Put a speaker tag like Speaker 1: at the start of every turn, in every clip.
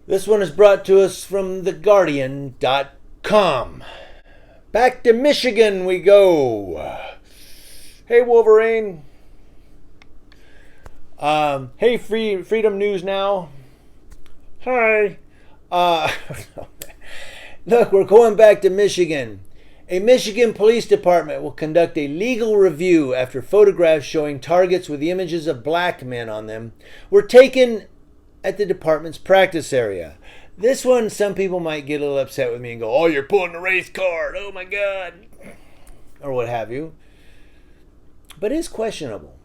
Speaker 1: This one is brought to us from theguardian.com. Back to Michigan we go. Hey, Wolverine. Hey, Freedom News Now. Hi. Look, we're going back to Michigan. A Michigan police department will conduct a legal review after photographs showing targets with images of black men on them were taken at the department's practice area. This one, some people might get a little upset with me and go, oh, you're pulling a race card. Oh, my God. Or what have you. But it is questionable.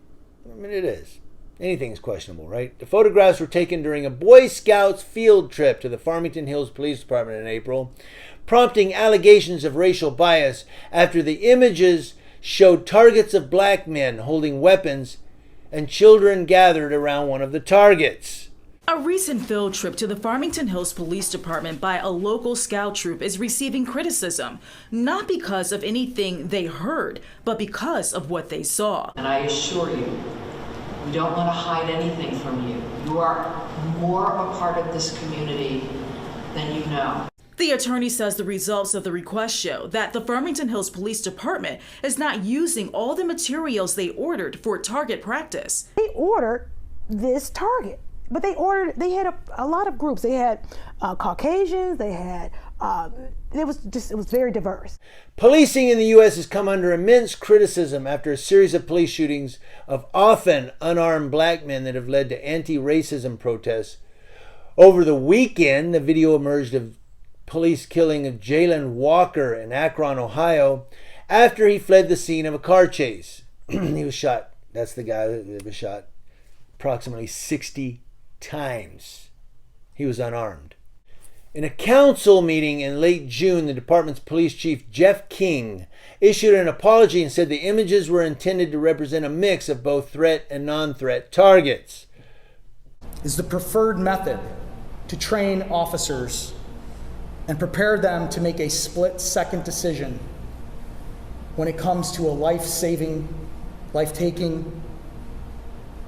Speaker 1: I mean, it is. Anything is questionable, right? The photographs were taken during a Boy Scouts field trip to the Farmington Hills Police Department in April, prompting allegations of racial bias after the images showed targets of black men holding weapons and children gathered around one of the targets.
Speaker 2: A recent field trip to the Farmington Hills Police Department by a local scout troop is receiving criticism, not because of anything they heard, but because of what they saw.
Speaker 3: And I assure you, we don't want to hide anything from you. You are more a part of this community than you know.
Speaker 2: The attorney says the results of the request show that the Farmington Hills Police Department is not using all the materials they ordered for target practice.
Speaker 4: They ordered this target, but they had a lot of groups. They had Caucasians, they had, it was very diverse.
Speaker 1: Policing in the U.S. has come under immense criticism after a series of police shootings of often unarmed black men that have led to anti-racism protests. Over the weekend, the video emerged of police killing of Jalen Walker in Akron, Ohio, after he fled the scene of a car chase. He was shot. That's the guy that was shot approximately 60 times. He was unarmed. In a council meeting in late June, the department's police chief, Jeff King, issued an apology and said the images were intended to represent a mix of both threat and non-threat targets.
Speaker 5: Is the preferred method to train officers and prepare them to make a split-second decision when it comes to a life-saving, life-taking,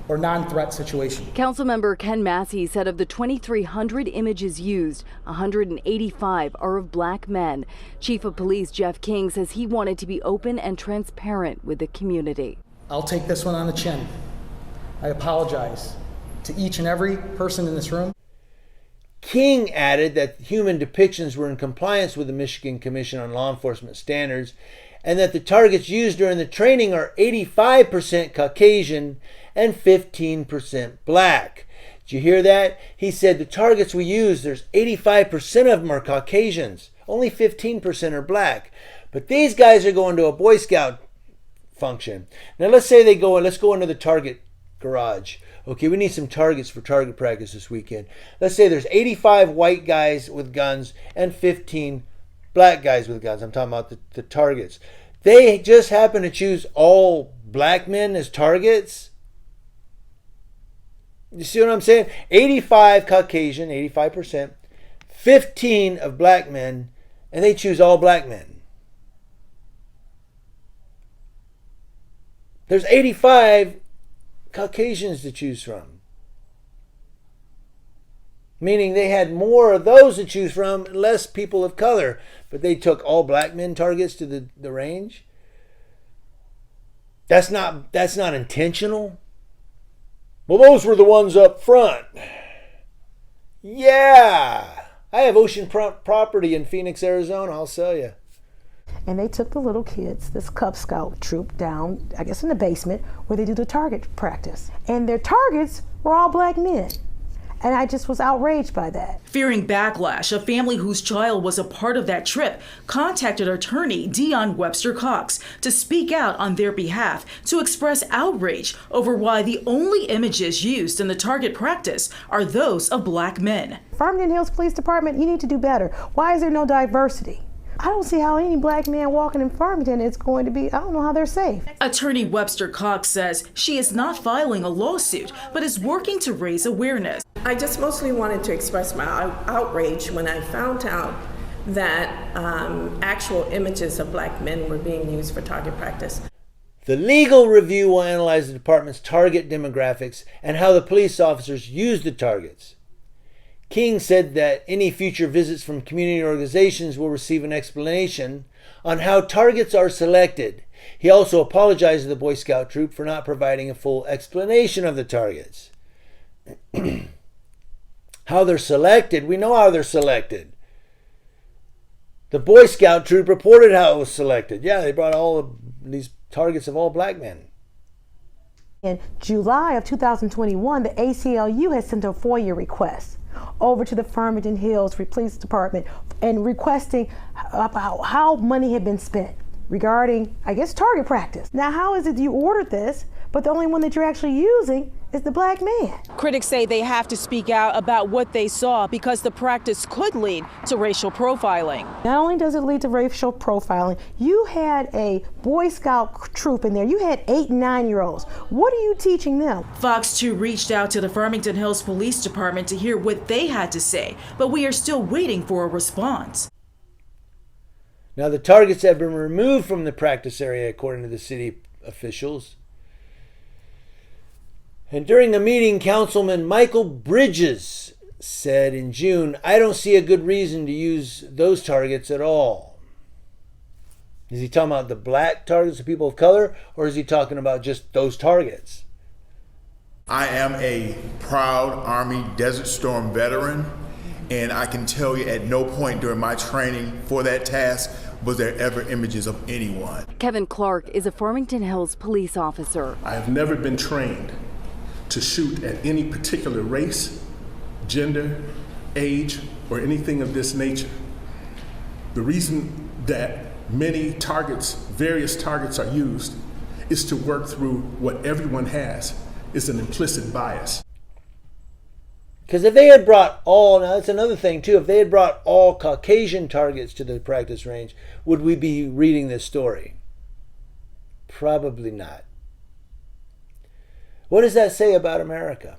Speaker 5: or non-threat situation.
Speaker 6: Councilmember Ken Massey said of the 2,300 images used, 185 are of black men. Chief of Police Jeff King says he wanted to be open and transparent with the community.
Speaker 5: I'll take this one on the chin. I apologize to each and every person in this room.
Speaker 1: King added that human depictions were in compliance with the Michigan Commission on Law Enforcement Standards and that the targets used during the training are 85% Caucasian and 15% black. Did you hear that? He said the targets we use, there's 85% of them are Caucasians. Only 15% are black. But these guys are going to a Boy Scout function. Now let's say let's go into the target garage. Okay, we need some targets for target practice this weekend. Let's say there's 85 white guys with guns and 15 black guys with guns. I'm talking about the targets. They just happen to choose all black men as targets. You see what I'm saying? 85 Caucasian, 85%, 15 of black men, and they choose all black men. There's 85 Caucasians to choose from. Meaning they had more of those to choose from, less people of color. But they took all black men targets to the range. That's not intentional. Well, those were the ones up front. Yeah. I have oceanfront property in Phoenix, Arizona, I'll sell you.
Speaker 4: And they took the little kids, this Cub Scout troop, down, I guess in the basement, where they do the target practice. And their targets were all black men. And I just was outraged by that.
Speaker 2: Fearing backlash, a family whose child was a part of that trip contacted attorney Dion Webster Cox to speak out on their behalf to express outrage over why the only images used in the target practice are those of black men.
Speaker 4: Farmington Hills Police Department, you need to do better. Why is there no diversity? I don't see how any black man walking in Farmington is going to be, I don't know how they're safe.
Speaker 2: Attorney Webster Cox says she is not filing a lawsuit, but is working to raise awareness.
Speaker 7: I just mostly wanted to express my outrage when I found out that actual images of black men were being used for target practice.
Speaker 1: The legal review will analyze the department's target demographics and how the police officers use the targets. King said that any future visits from community organizations will receive an explanation on how targets are selected. He also apologized to the Boy Scout troop for not providing a full explanation of the targets. How they're selected, we know how they're selected. The Boy Scout troop reported how it was selected. Yeah, they brought all of these targets of all black men.
Speaker 4: In July of 2021, the ACLU has sent a FOIA request over to the Farmington Hills Police Department and requesting about how money had been spent regarding, I guess, target practice. Now, how is it you ordered this, but the only one that you're actually using is the black man?
Speaker 2: Critics say they have to speak out about what they saw because the practice could lead to racial profiling.
Speaker 4: Not only does it lead to racial profiling, you had a Boy Scout troop in there. You had 8 and 9-year-olds. What are you teaching them?
Speaker 2: Fox 2 reached out to the Farmington Hills Police Department to hear what they had to say, but we are still waiting for a response.
Speaker 1: Now, the targets have been removed from the practice area, according to the city officials. And during the meeting, Councilman Michael Bridges said in June, "I don't see a good reason to use those targets at all." Is he talking about the black targets of people of color, or is he talking about just those targets?
Speaker 8: I am a proud Army Desert Storm veteran, and I can tell you at no point during my training for that task was there ever images of anyone.
Speaker 6: Kevin Clark is a Farmington Hills police officer.
Speaker 9: I have never been trained to shoot at any particular race, gender, age, or anything of this nature. The reason that many targets, various targets are used is to work through what everyone has, is an implicit bias.
Speaker 1: Because if they had brought all, now that's another thing too, if they had brought all Caucasian targets to the practice range, would we be reading this story? Probably not. What does that say about America?